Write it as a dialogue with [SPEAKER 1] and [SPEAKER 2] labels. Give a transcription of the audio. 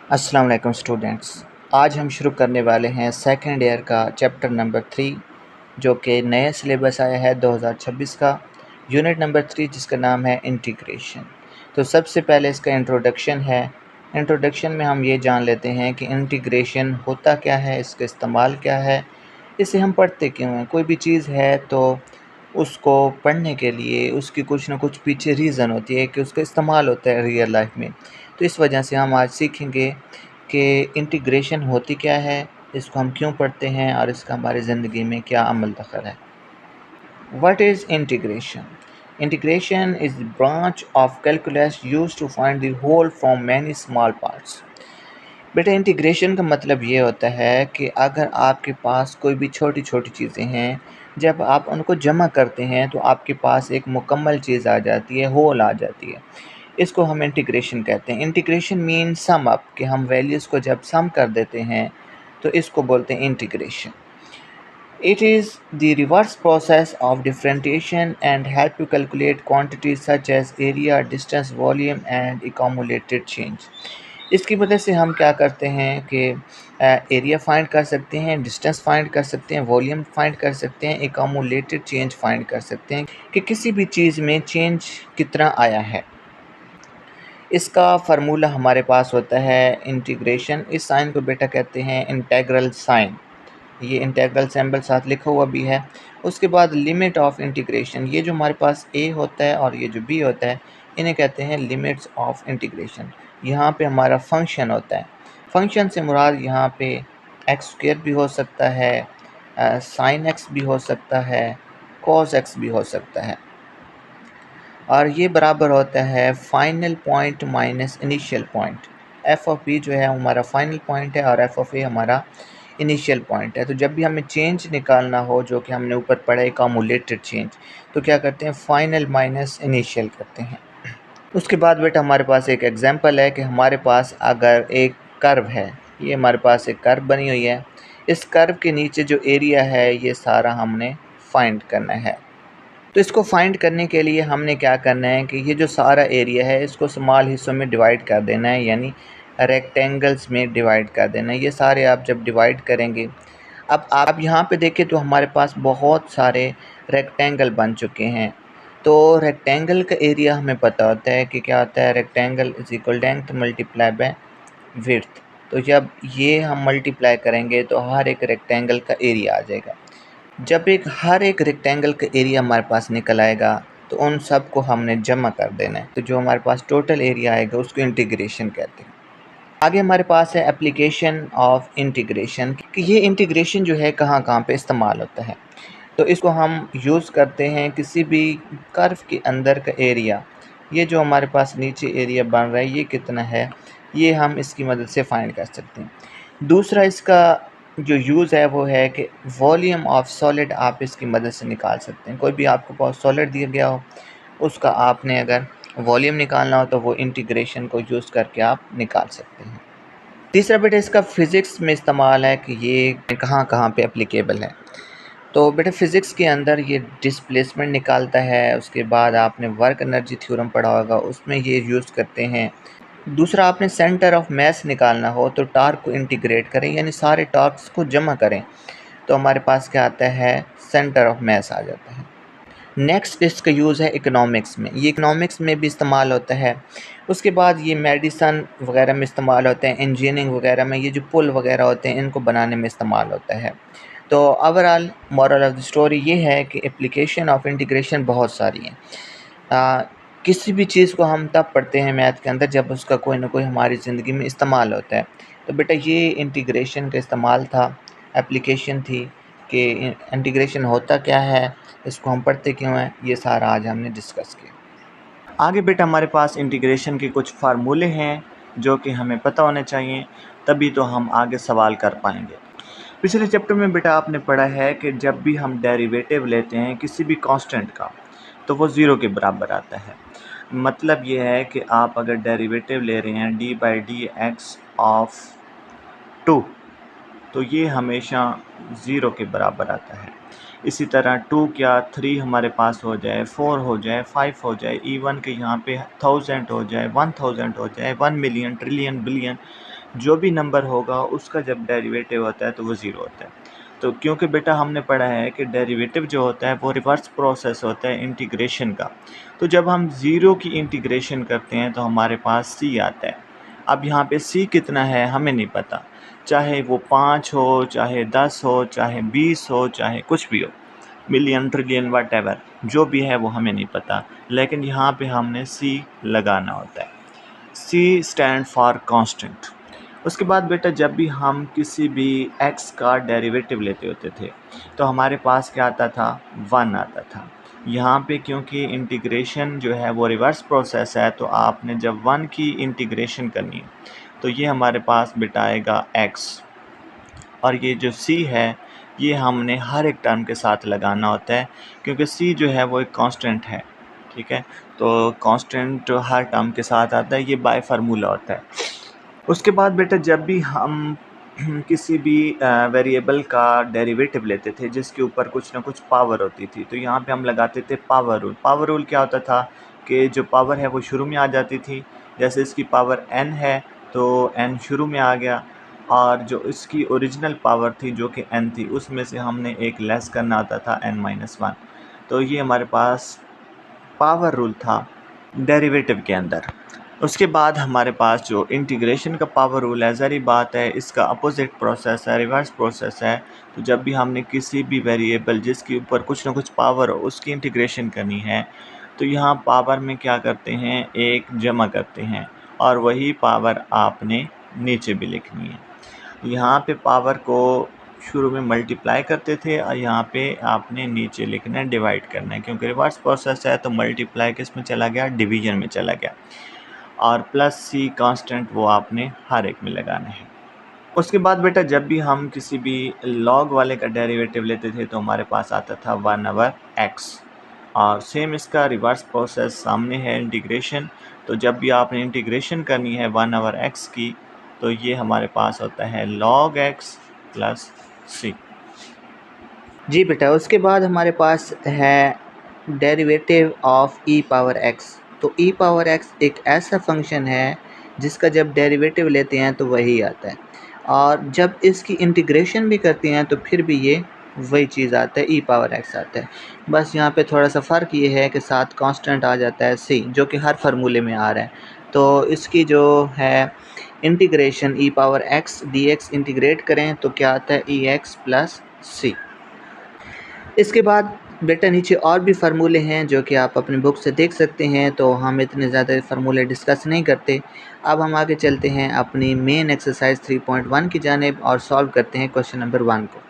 [SPEAKER 1] अस्सलाम वालेकुम स्टूडेंट्स। आज हम शुरू करने वाले हैं सेकंड ईयर का चैप्टर नंबर 3 जो कि नया सिलेबस आया है 2026 का, यूनिट नंबर 3 जिसका नाम है इंटीग्रेशन। तो सबसे पहले इसका इंट्रोडक्शन है। इंट्रोडक्शन में हम ये जान लेते हैं कि इंटीग्रेशन होता क्या है, इसका इस्तेमाल क्या है, इसे हम पढ़ते क्यों हैं। कोई भी चीज़ है तो उसको पढ़ने के लिए उसकी कुछ ना कुछ पीछे रीज़न होती है कि उसका इस्तेमाल होता है रियल लाइफ में। तो इस वजह से हम आज सीखेंगे कि इंटीग्रेशन होती क्या है, इसको हम क्यों पढ़ते हैं और इसका हमारी ज़िंदगी में क्या अमल दखल है। What is integration? Integration is the branch of calculus used to find the whole from many small parts. बेटा इंटीग्रेशन का मतलब ये होता है कि अगर आपके पास कोई भी छोटी छोटी चीज़ें हैं, जब आप उनको जमा करते हैं तो आपके पास एक मुकम्मल चीज़ आ जाती है, होल आ जाती है। इसको हम इंटीग्रेशन कहते हैं। इंटीग्रेशन मीन सम अप, कि हम वैल्यूज़ को जब सम कर देते हैं तो इसको बोलते हैं integration. It is the reverse process of differentiation and help you calculate quantities such as area, distance, volume and accumulated change. इसकी मदद से हम क्या करते हैं कि एरिया फाइंड कर सकते हैं, डिस्टेंस फाइंड कर सकते हैं, वॉल्यूम फाइंड कर सकते हैं, accumulated चेंज फाइंड कर सकते हैं कि किसी भी चीज़ में चेंज कितना आया है। इसका फार्मूला हमारे पास होता है इंटीग्रेशन। इस साइन को बेटा कहते हैं इंटेग्रल साइन। ये इंटेग्रल सिंबल साथ लिखा हुआ भी है। उसके बाद लिमिट ऑफ इंटीग्रेशन, ये जो हमारे पास ए होता है और ये जो बी होता है इन्हें कहते हैं लिमिट्स ऑफ इंटीग्रेशन। यहाँ पे हमारा फंक्शन होता है। फंक्शन से मुराद यहाँ पे एक्स स्क्वायर भी हो सकता है, साइन एक्स भी हो सकता है, कॉस एक्स भी हो सकता है। और ये बराबर होता है final point minus initial point. F of B जो है हमारा फाइनल पॉइंट है और एफ ऑफ ए हमारा इनिशियल पॉइंट है। तो जब भी हमें चेंज निकालना हो, जो कि हमने ऊपर पढ़ा है कम्युलेटेड चेंज, तो क्या करते हैं, फाइनल माइनस इनिशियल करते हैं। उसके बाद बेटा हमारे पास एक एग्जांपल है कि हमारे पास अगर एक कर्व है, ये हमारे पास एक कर्व बनी हुई है, इस कर्व के नीचे जो एरिया है ये सारा हमने फाइंड करना है। तो इसको फाइंड करने के लिए हमने क्या करना है कि ये जो सारा एरिया है इसको स्मॉल हिस्सों में डिवाइड कर देना है, यानी रेक्टेंगल्स में डिवाइड कर देना है। ये सारे आप जब डिवाइड करेंगे, अब आप यहाँ पे देखें तो हमारे पास बहुत सारे रेक्टेंगल बन चुके हैं। तो रेक्टेंगल का एरिया हमें पता होता है कि क्या होता है, rectangle is equal length multiply by width. तो जब ये हम मल्टीप्लाई करेंगे तो हर एक रेक्टेंगल का एरिया आ जाएगा। जब हर एक रेक्टेंगल का एरिया हमारे पास निकल आएगा तो उन सब को हमने जमा कर देना है। तो जो हमारे पास टोटल एरिया आएगा उसको इंटीग्रेशन कहते हैं। आगे हमारे पास है एप्लीकेशन ऑफ इंटीग्रेशन, कि ये इंटीग्रेशन जो है कहाँ कहाँ पे इस्तेमाल होता है। तो इसको हम यूज़ करते हैं किसी भी कर्व के अंदर का एरिया, ये जो हमारे पास नीचे एरिया बन रहा है ये कितना है, ये हम इसकी मदद से फाइंड कर सकते हैं। दूसरा इसका जो यूज़ है वो है कि वॉल्यूम ऑफ सॉलिड आप इसकी मदद से निकाल सकते हैं। कोई भी आपको बहुत सॉलिड दिया गया हो, उसका आपने अगर वॉल्यूम निकालना हो तो वो इंटीग्रेशन को यूज़ करके आप निकाल सकते हैं। तीसरा बेटा इसका फ़िज़िक्स में इस्तेमाल है कि ये कहाँ कहाँ पे एप्लीकेबल है। तो बेटा फ़िज़िक्स के अंदर ये डिस्प्लेसमेंट निकालता है। उसके बाद आपने वर्क एनर्जी थ्योरम पढ़ा होगा, उसमें ये यूज़ करते हैं। दूसरा, आपने सेंटर ऑफ मास निकालना हो तो टार्क को इंटीग्रेट करें, यानी सारे टार्क्स को जमा करें, तो हमारे पास क्या आता है, सेंटर ऑफ मास आ जाता है। नेक्स्ट इसका यूज़ है इकोनॉमिक्स में, ये इकोनॉमिक्स में भी इस्तेमाल होता है। उसके बाद ये मेडिसन वगैरह में इस्तेमाल होते हैं, इंजीनियरिंग वगैरह में ये जो पुल वगैरह होते हैं इनको बनाने में इस्तेमाल होता है। तो overall moral of the story ये है कि एप्लीकेशन ऑफ इंटीग्रेशन बहुत सारी हैं। किसी भी चीज़ को हम तब पढ़ते हैं मैथ के अंदर जब उसका कोई ना कोई हमारी ज़िंदगी में इस्तेमाल होता है। तो बेटा ये इंटीग्रेशन का इस्तेमाल था, एप्लीकेशन थी कि इंटीग्रेशन होता क्या है, इसको हम पढ़ते क्यों हैं, ये सारा आज हमने डिस्कस किया। आगे बेटा हमारे पास इंटीग्रेशन के कुछ फार्मूले हैं जो कि हमें पता होने चाहिए, तभी तो हम आगे सवाल कर पाएंगे। पिछले चैप्टर में बेटा आपने पढ़ा है कि जब भी हम डेरिवेटिव लेते हैं किसी भी कांस्टेंट का तो वो ज़ीरो के बराबर आता है। मतलब ये है कि आप अगर डेरिवेटिव ले रहे हैं D by D x of 2, तो ये हमेशा ज़ीरो के बराबर आता है। इसी तरह 2 क्या 3 हमारे पास हो जाए, 4 हो जाए, 5 हो जाए, इवन के यहाँ पे 1000 हो जाए, 1000 हो जाए, 1 मिलियन, ट्रिलियन, बिलियन, जो भी नंबर होगा उसका जब डेरिवेटिव होता है तो वो ज़ीरो होता है। तो क्योंकि बेटा हमने पढ़ा है कि डेरिवेटिव जो होता है वो रिवर्स प्रोसेस होता है इंटीग्रेशन का। तो जब हम ज़ीरो की इंटीग्रेशन करते हैं तो हमारे पास सी आता है। अब यहाँ पे सी कितना है हमें नहीं पता, चाहे वो 5 हो, चाहे 10 हो, चाहे 20 हो, चाहे कुछ भी हो, मिलियन, ट्रिलियन, व्हाटएवर जो भी है वो हमें नहीं पता, लेकिन यहाँ पे हमने सी लगाना होता है। सी स्टैंड फॉर कांस्टेंट। उसके बाद बेटा जब भी हम किसी भी एक्स का डेरिवेटिव लेते होते थे तो हमारे पास क्या आता था, 1 आता था। यहाँ पे क्योंकि इंटीग्रेशन जो है वो रिवर्स प्रोसेस है, तो आपने जब 1 की इंटीग्रेशन करनी है तो ये हमारे पास बेटा आएगा x, और ये जो c है ये हमने हर एक टर्म के साथ लगाना होता है, क्योंकि c जो है वो एक कांस्टेंट है, ठीक है। तो कांस्टेंट हर टर्म के साथ आता है, ये बाय फार्मूला होता है। उसके बाद बेटा जब भी हम किसी भी वेरिएबल का डेरिवेटिव लेते थे जिसके ऊपर कुछ ना कुछ पावर होती थी, तो यहाँ पे हम लगाते थे पावर रूल। पावर रूल क्या होता था कि जो पावर है वो शुरू में आ जाती थी, जैसे इसकी पावर n है तो n शुरू में आ गया, और जो इसकी ओरिजिनल पावर थी जो कि n थी उसमें से हमने एक लेस करना आता था n-1। तो ये हमारे पास पावर रूल था डेरिवेटिव के अंदर। उसके बाद हमारे पास जो इंटीग्रेशन का पावर रूल है, ज़ाहिर बात है इसका अपोजिट प्रोसेस है, रिवर्स प्रोसेस है। तो जब भी हमने किसी भी वेरिएबल जिसके ऊपर कुछ ना कुछ पावर हो उसकी इंटीग्रेशन करनी है तो यहाँ पावर में क्या करते हैं, एक जमा करते हैं, और वही पावर आपने नीचे भी लिखनी है। यहाँ पे पावर को शुरू में मल्टीप्लाई करते थे और यहाँ पे आपने नीचे लिखना है, डिवाइड करना है, क्योंकि रिवर्स प्रोसेस है तो मल्टीप्लाई किस में चला गया, डिवीजन में चला गया, और प्लस सी कांस्टेंट वो आपने हर एक में लगाना है। उसके बाद बेटा जब भी हम किसी भी लॉग वाले का डेरिवेटिव लेते थे तो हमारे पास आता था 1/x, और सेम इसका रिवर्स प्रोसेस सामने है, इंटीग्रेशन। तो जब भी आपने इंटीग्रेशन करनी है 1/x की तो ये हमारे पास होता है log x प्लस सी। जी बेटा, उसके बाद हमारे पास है derivative of e power x। तो e पावर x एक ऐसा फंक्शन है जिसका जब डेरिवेटिव लेते हैं तो वही आता है, और जब इसकी इंटीग्रेशन भी करते हैं तो फिर भी ये वही चीज़ आता है, e पावर x आता है। बस यहाँ पे थोड़ा सा फ़र्क ये है कि साथ कांस्टेंट आ जाता है c, जो कि हर फार्मूले में आ रहा है। तो इसकी जो है integration e power x dx integrate करें तो क्या आता है, ex प्लस सी। इसके बाद बेटा नीचे और भी फार्मूले हैं जो कि आप अपनी बुक से देख सकते हैं, तो हम इतने ज़्यादा फार्मूले डिस्कस नहीं करते। अब हम आगे चलते हैं अपनी मेन एक्सरसाइज 3.1 की जानिब और सॉल्व करते हैं क्वेश्चन नंबर 1 को।